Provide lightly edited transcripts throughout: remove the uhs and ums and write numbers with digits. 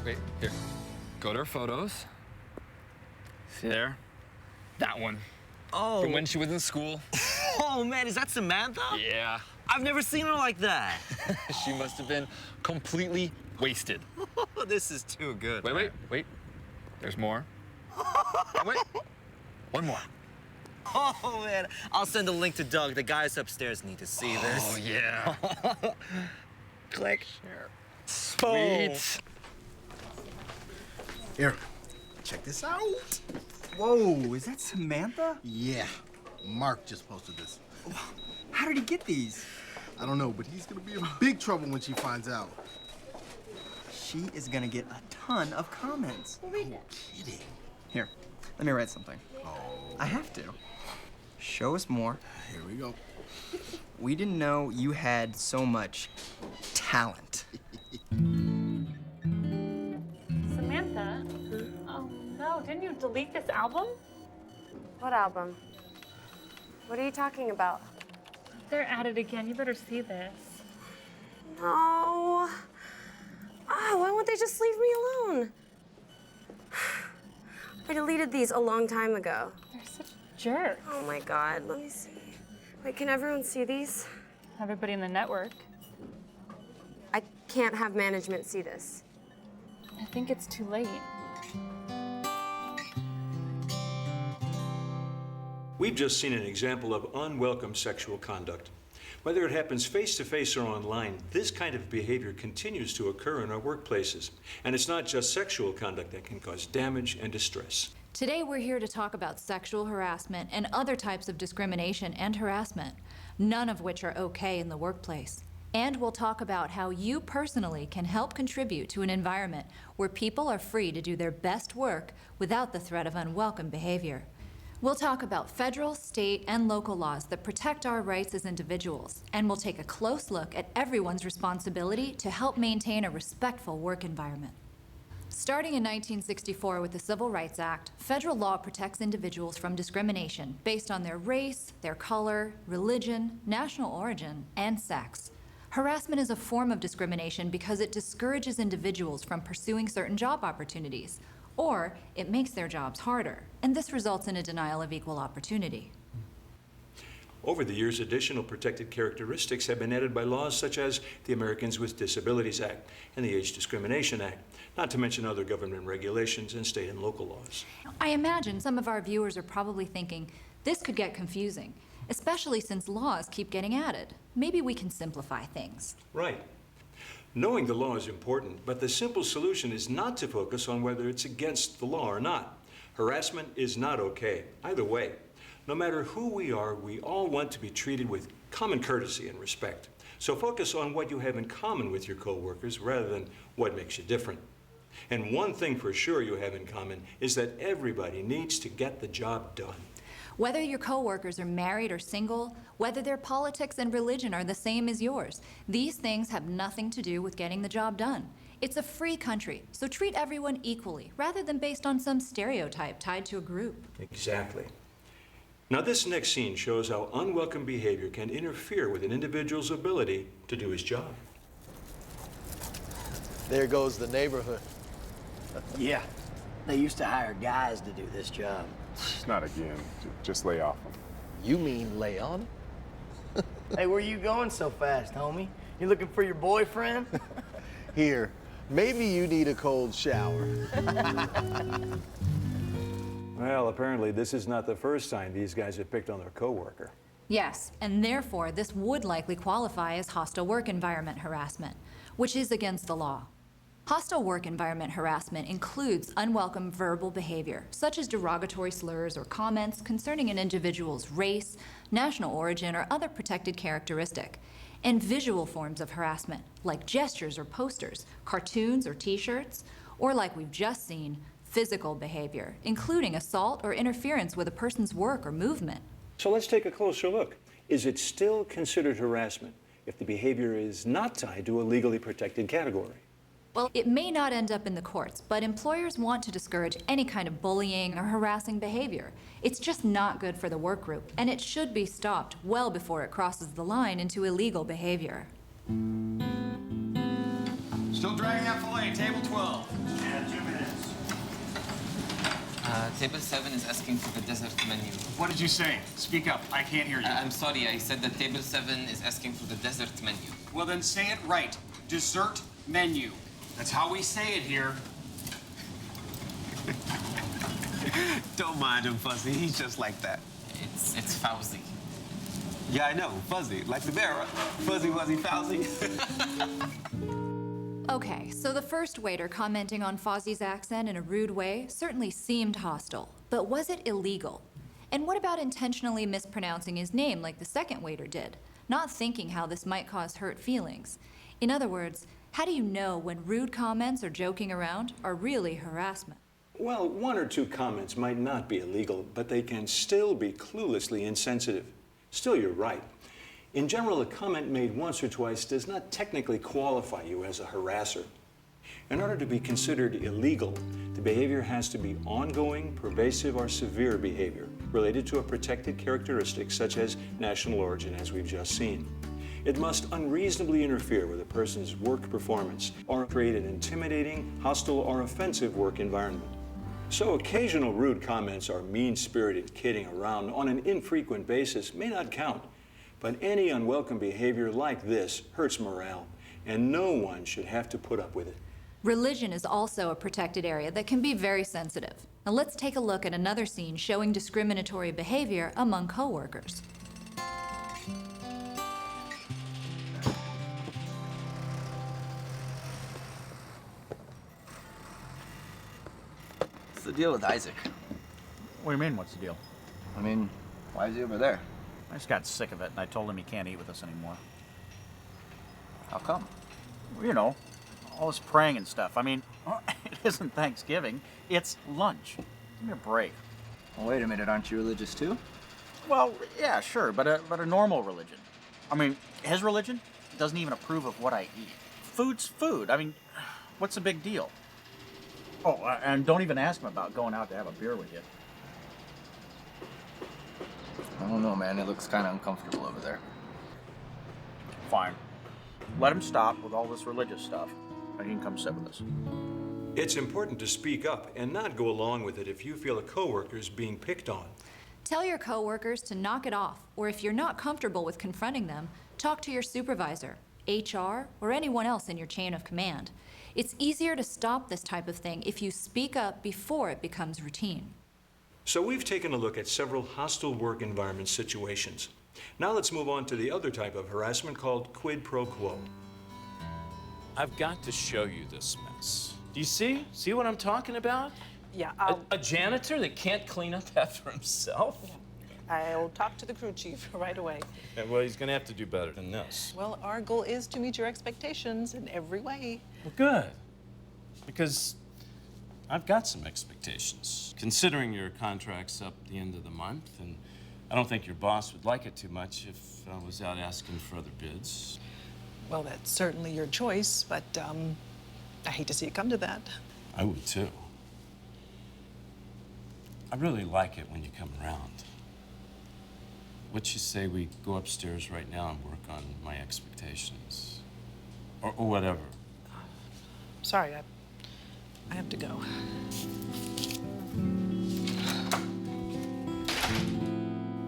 wait. Here. Go to her photos. See there? That one. Oh. From when she was in school. Oh, man, is that Samantha? Yeah. I've never seen her like that. She must have been completely wasted. This is too good. Wait. There's more. Wait. One more. Oh, man. I'll send a link to Doug. The guys upstairs need to see this. Oh, yeah. Click. Share. Sweet. Here, check this out. Whoa, is that Samantha? Yeah, Mark just posted this. How did he get these? I don't know, but he's gonna be in big trouble when she finds out. She is gonna get a ton of comments. No kidding. Here, let me write something. Oh. I have to. Show us more. Here we go. We didn't know you had so much talent. Samantha? Oh no, didn't you delete this album? What album? What are you talking about? They're at it again. You better see this. No. Why won't they just leave me alone? I deleted these a long time ago. They're such jerks. Oh my God, let me see. Wait, can everyone see these? Everybody in the network. I can't have management see this. I think it's too late. We've just seen an example of unwelcome sexual conduct. Whether it happens face-to-face or online, this kind of behavior continues to occur in our workplaces. And it's not just sexual conduct that can cause damage and distress. Today we're here to talk about sexual harassment and other types of discrimination and harassment, none of which are okay in the workplace. And we'll talk about how you personally can help contribute to an environment where people are free to do their best work without the threat of unwelcome behavior. We'll talk about federal, state, and local laws that protect our rights as individuals, and we'll take a close look at everyone's responsibility to help maintain a respectful work environment. Starting in 1964 with the Civil Rights Act, federal law protects individuals from discrimination based on their race, their color, religion, national origin, and sex. Harassment is a form of discrimination because it discourages individuals from pursuing certain job opportunities, or it makes their jobs harder, and this results in a denial of equal opportunity. Over the years, additional protected characteristics have been added by laws such as the Americans with Disabilities Act and the Age Discrimination Act, not to mention other government regulations and state and local laws. I imagine some of our viewers are probably thinking, this could get confusing, especially since laws keep getting added. Maybe we can simplify things. Right. Knowing the law is important, but the simple solution is not to focus on whether it's against the law or not. Harassment is not okay, either way. No matter who we are, we all want to be treated with common courtesy and respect. So focus on what you have in common with your coworkers rather than what makes you different. And one thing for sure you have in common is that everybody needs to get the job done. Whether your coworkers are married or single, whether their politics and religion are the same as yours, these things have nothing to do with getting the job done. It's a free country, so treat everyone equally, rather than based on some stereotype tied to a group. Exactly. Now, this next scene shows how unwelcome behavior can interfere with an individual's ability to do his job. There goes the neighborhood. Yeah, they used to hire guys to do this job. Not again. Just lay off them. You mean lay on? Hey, where you going so fast, homie? You looking for your boyfriend? Here, maybe you need a cold shower. Well, apparently this is not the first time these guys have picked on their coworker. Yes, and therefore this would likely qualify as hostile work environment harassment, which is against the law. Hostile work environment harassment includes unwelcome verbal behavior, such as derogatory slurs or comments concerning an individual's race, national origin, or other protected characteristic, and visual forms of harassment, like gestures or posters, cartoons or t-shirts, or like we've just seen, physical behavior, including assault or interference with a person's work or movement. So let's take a closer look. Is it still considered harassment if the behavior is not tied to a legally protected category? Well, it may not end up in the courts, but employers want to discourage any kind of bullying or harassing behavior. It's just not good for the work group, and it should be stopped well before it crosses the line into illegal behavior. Still dragging that fillet, table 12. Table 7 is asking for the dessert menu. What did you say? Speak up. I can't hear you. I'm sorry, I said that Table 7 is asking for the dessert menu. Well, then say it right. Dessert menu. That's how we say it here. Don't mind him, Fuzzy. He's just like that. It's Fauzi. Yeah, I know. Fuzzy. Like the bear. Fuzzy, Wuzzy, Fauzi. Okay, so the first waiter commenting on Fozzie's accent in a rude way certainly seemed hostile, but was it illegal? And what about intentionally mispronouncing his name like the second waiter did, not thinking how this might cause hurt feelings? In other words, how do you know when rude comments or joking around are really harassment? Well, one or two comments might not be illegal, but they can still be cluelessly insensitive. Still, you're right. In general, a comment made once or twice does not technically qualify you as a harasser. In order to be considered illegal, the behavior has to be ongoing, pervasive, or severe behavior related to a protected characteristic such as national origin, as we've just seen. It must unreasonably interfere with a person's work performance or create an intimidating, hostile, or offensive work environment. So occasional rude comments or mean-spirited kidding around on an infrequent basis may not count. But any unwelcome behavior like this hurts morale, and no one should have to put up with it. Religion is also a protected area that can be very sensitive. Now let's take a look at another scene showing discriminatory behavior among coworkers. What's the deal with Isaac? What do you mean, what's the deal? I mean, why is he over there? I just got sick of it, and I told him he can't eat with us anymore. How come? Well, you know, all this praying and stuff. I mean, it isn't Thanksgiving, it's lunch. Give me a break. Well, wait a minute, aren't you religious too? Well, yeah, sure, but a normal religion. I mean, his religion doesn't even approve of what I eat. Food's food. I mean, what's the big deal? Oh, and don't even ask him about going out to have a beer with you. I don't know, man. It looks kind of uncomfortable over there. Fine. Let him stop with all this religious stuff, and he can come sit with us. It's important to speak up and not go along with it if you feel a coworker is being picked on. Tell your coworkers to knock it off, or if you're not comfortable with confronting them, talk to your supervisor, HR, or anyone else in your chain of command. It's easier to stop this type of thing if you speak up before it becomes routine. So we've taken a look at several hostile work environment situations. Now let's move on to the other type of harassment called quid pro quo. I've got to show you this mess. Do you see? See what I'm talking about? Yeah, a janitor that can't clean up after himself? I'll talk to the crew chief right away. Yeah, well, he's gonna have to do better than this. Well, our goal is to meet your expectations in every way. Well, good. Because I've got some expectations. Considering your contract's up at the end of the month, and I don't think your boss would like it too much if I was out asking for other bids. Well, that's certainly your choice, but I hate to see it come to that. I would too. I really like it when you come around. What you say we go upstairs right now and work on my expectations? Or whatever. Sorry, I have to go.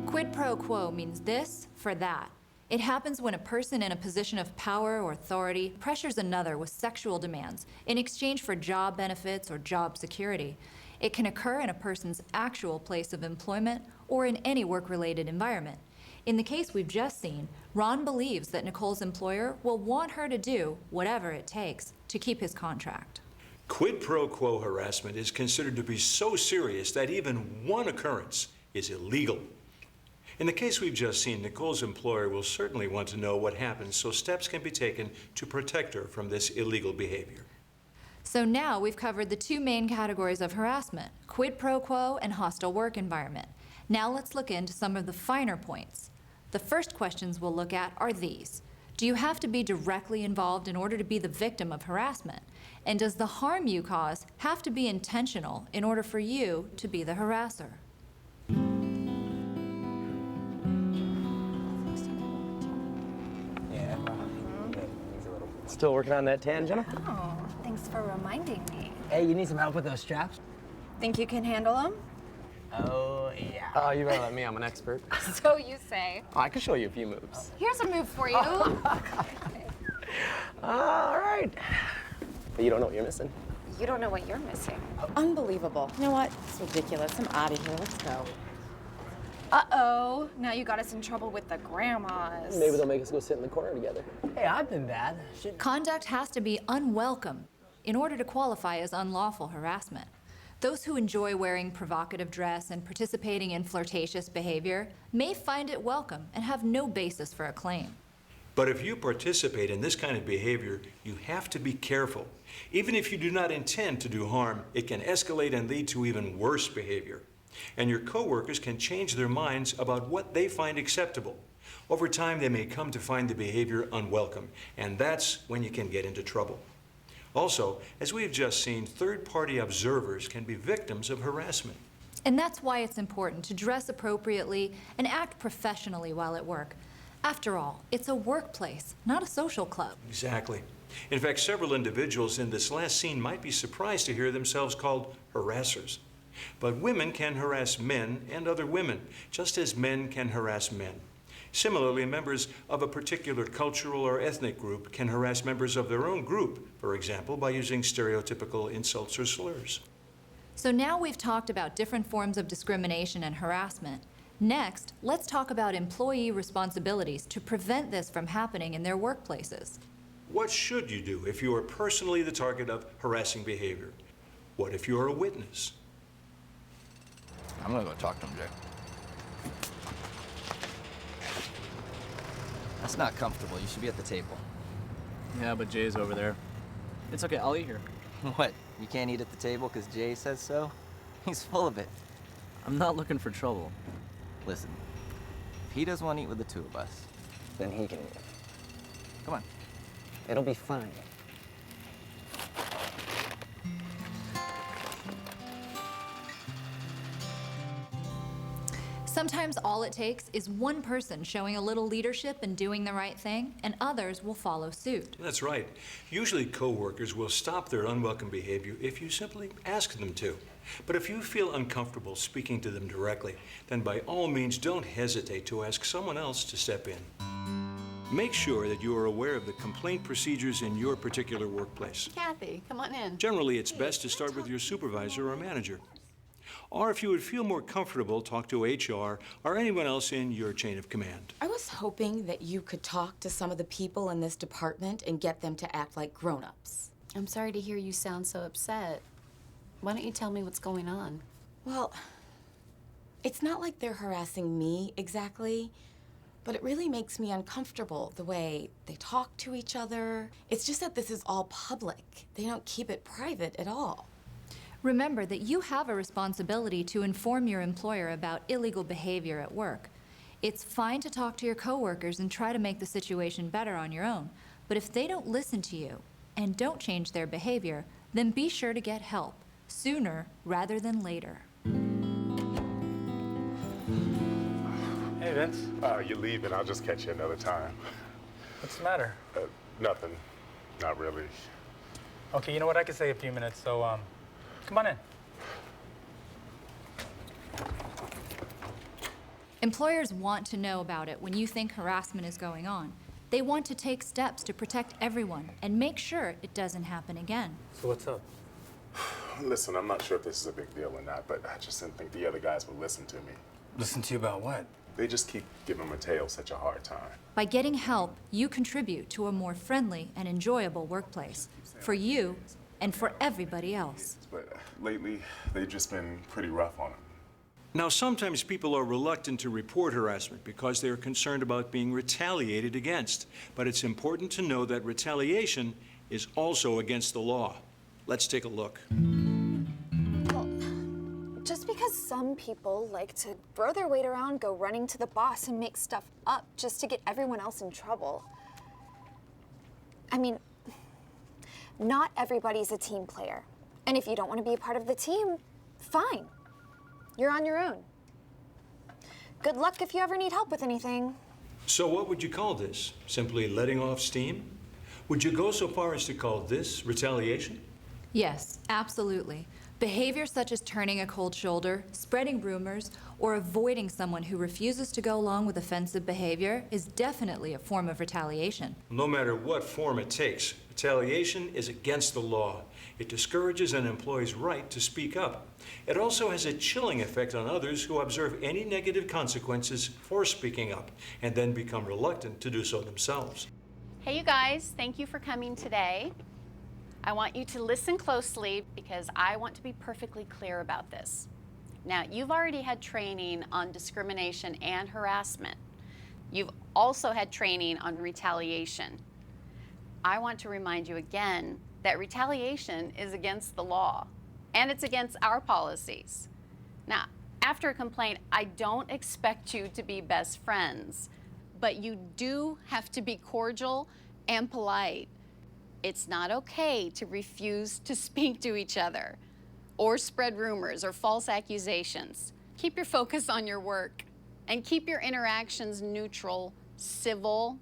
Quid pro quo means this for that. It happens when a person in a position of power or authority pressures another with sexual demands in exchange for job benefits or job security. It can occur in a person's actual place of employment or in any work-related environment. In the case we've just seen, Ron believes that Nicole's employer will want her to do whatever it takes to keep his contract. Quid pro quo harassment is considered to be so serious that even one occurrence is illegal. In the case we've just seen, Nicole's employer will certainly want to know what happens so steps can be taken to protect her from this illegal behavior. So now we've covered the two main categories of harassment, quid pro quo and hostile work environment. Now let's look into some of the finer points. The first questions we'll look at are these. Do you have to be directly involved in order to be the victim of harassment? And does the harm you cause have to be intentional in order for you to be the harasser? Still working on that tan, Jenna? Oh, thanks for reminding me. Hey, you need some help with those straps? Think you can handle them? Oh, yeah. Oh, you better let me. I'm an expert. So you say. Oh, I can show you a few moves. Here's a move for you. All right. But you don't know what you're missing. You don't know what you're missing. Unbelievable. You know what? It's ridiculous. I'm out of here. Let's go. Uh-oh. Now you got us in trouble with the grandmas. Maybe they'll make us go sit in the corner together. Hey, I've been bad. Conduct has to be unwelcome in order to qualify as unlawful harassment. Those who enjoy wearing provocative dress and participating in flirtatious behavior may find it welcome and have no basis for a claim. But if you participate in this kind of behavior, you have to be careful. Even if you do not intend to do harm, it can escalate and lead to even worse behavior. And your coworkers can change their minds about what they find acceptable. Over time, they may come to find the behavior unwelcome, and that's when you can get into trouble. Also, as we've just seen, third-party observers can be victims of harassment. And that's why it's important to dress appropriately and act professionally while at work. After all, it's a workplace, not a social club. Exactly. In fact, several individuals in this last scene might be surprised to hear themselves called harassers. But women can harass men and other women, just as men can harass men. Similarly, members of a particular cultural or ethnic group can harass members of their own group, for example, by using stereotypical insults or slurs. So now we've talked about different forms of discrimination and harassment. Next, let's talk about employee responsibilities to prevent this from happening in their workplaces. What should you do if you are personally the target of harassing behavior? What if you are a witness? I'm gonna go talk to him, Jay. That's not comfortable. You should be at the table. Yeah, but Jay's over there. It's okay, I'll eat here. What? You can't eat at the table because Jay says so? He's full of it. I'm not looking for trouble. Listen, if he doesn't want to eat with the two of us, then he can eat. Come on. It'll be fine. Sometimes all it takes is one person showing a little leadership and doing the right thing, and others will follow suit. That's right. Usually coworkers will stop their unwelcome behavior if you simply ask them to. But if you feel uncomfortable speaking to them directly, then by all means don't hesitate to ask someone else to step in. Make sure that you are aware of the complaint procedures in your particular workplace. Kathy, come on in. Generally, it's best to start with your supervisor or manager. Or if you would feel more comfortable, talk to HR or anyone else in your chain of command. I was hoping that you could talk to some of the people in this department and get them to act like grown-ups. I'm sorry to hear you sound so upset. Why don't you tell me what's going on? Well, it's not like they're harassing me exactly, but it really makes me uncomfortable the way they talk to each other. It's just that this is all public. They don't keep it private at all. Remember that you have a responsibility to inform your employer about illegal behavior at work. It's fine to talk to your coworkers and try to make the situation better on your own, but if they don't listen to you and don't change their behavior, then be sure to get help, sooner rather than later. Hey, Vince. You're leaving. I'll just catch you another time. What's the matter? Nothing. Not really. Okay, you know what? I could say a few minutes, so, come on in. Employers want to know about it when you think harassment is going on. They want to take steps to protect everyone and make sure it doesn't happen again. So what's up? Listen, I'm not sure if this is a big deal or not, but I just didn't think the other guys would listen to me. Listen to you about what? They just keep giving Mateo such a hard time. By getting help, you contribute to a more friendly and enjoyable workplace for you and for everybody else. But lately, they've just been pretty rough on him. Now, sometimes people are reluctant to report harassment because they're concerned about being retaliated against. But it's important to know that retaliation is also against the law. Let's take a look. Well, just because some people like to throw their weight around, go running to the boss and make stuff up just to get everyone else in trouble. I mean, not everybody's a team player. And if you don't want to be a part of the team, fine. You're on your own. Good luck if you ever need help with anything. So what would you call this? Simply letting off steam? Would you go so far as to call this retaliation? Yes, absolutely. Behavior such as turning a cold shoulder, spreading rumors, or avoiding someone who refuses to go along with offensive behavior is definitely a form of retaliation. No matter what form it takes, retaliation is against the law. It discourages an employee's right to speak up. It also has a chilling effect on others who observe any negative consequences for speaking up and then become reluctant to do so themselves. Hey, you guys, thank you for coming today. I want you to listen closely because I want to be perfectly clear about this. Now, you've already had training on discrimination and harassment. You've also had training on retaliation. I want to remind you again that retaliation is against the law and it's against our policies. Now, after a complaint, I don't expect you to be best friends, but you do have to be cordial and polite. It's not okay to refuse to speak to each other or spread rumors or false accusations. Keep your focus on your work and keep your interactions neutral, civil,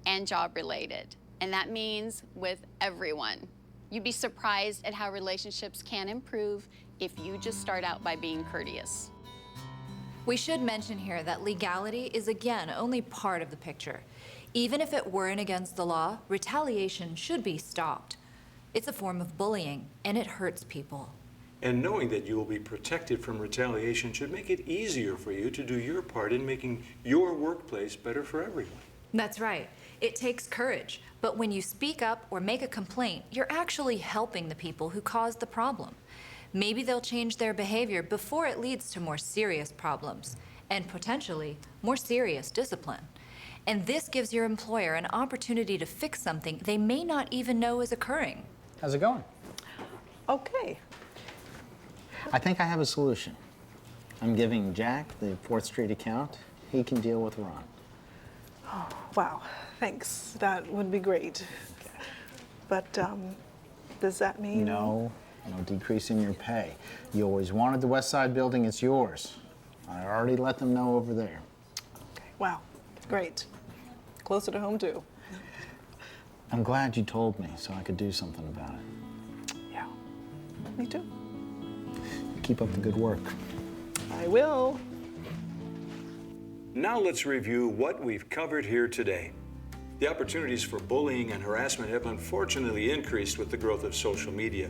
and job-related. And that means with everyone. You'd be surprised at how relationships can improve if you just start out by being courteous. We should mention here that legality is again only part of the picture. Even if it weren't against the law, retaliation should be stopped. It's a form of bullying, and it hurts people. And knowing that you will be protected from retaliation should make it easier for you to do your part in making your workplace better for everyone. That's right. It takes courage, but when you speak up or make a complaint, you're actually helping the people who caused the problem. Maybe they'll change their behavior before it leads to more serious problems, and potentially more serious discipline. And this gives your employer an opportunity to fix something they may not even know is occurring. How's it going? Okay. I think I have a solution. I'm giving Jack the 4th Street account. He can deal with Ron. Oh, wow, thanks. That would be great. But does that mean? No decrease in your pay. You always wanted the West Side building, it's yours. I already let them know over there. Okay, wow, great. Closer to home, too. I'm glad you told me so I could do something about it. Yeah, me too. Keep up the good work. I will. Now let's review what we've covered here today. The opportunities for bullying and harassment have unfortunately increased with the growth of social media.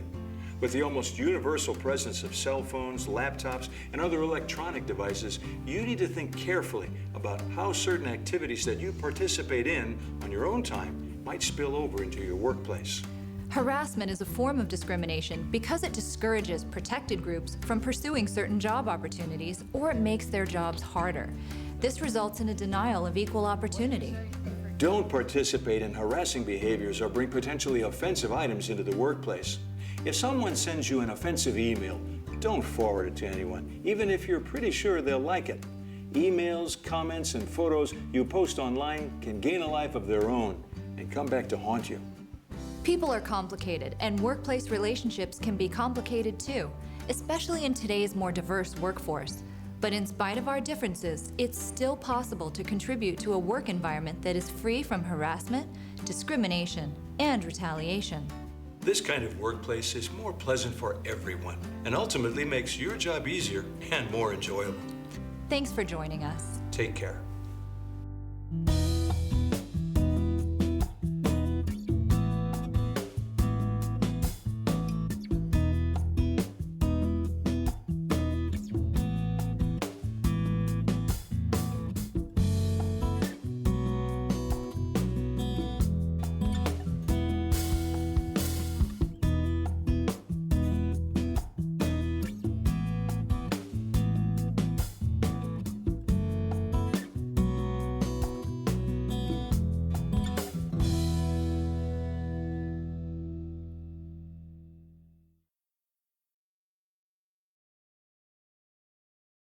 With the almost universal presence of cell phones, laptops, and other electronic devices, you need to think carefully about how certain activities that you participate in on your own time might spill over into your workplace. Harassment is a form of discrimination because it discourages protected groups from pursuing certain job opportunities, or it makes their jobs harder. This results in a denial of equal opportunity. Don't participate in harassing behaviors or bring potentially offensive items into the workplace. If someone sends you an offensive email, don't forward it to anyone, even if you're pretty sure they'll like it. Emails, comments, and photos you post online can gain a life of their own and come back to haunt you. People are complicated, and workplace relationships can be complicated too, especially in today's more diverse workforce. But in spite of our differences, it's still possible to contribute to a work environment that is free from harassment, discrimination, and retaliation. This kind of workplace is more pleasant for everyone and ultimately makes your job easier and more enjoyable. Thanks for joining us. Take care.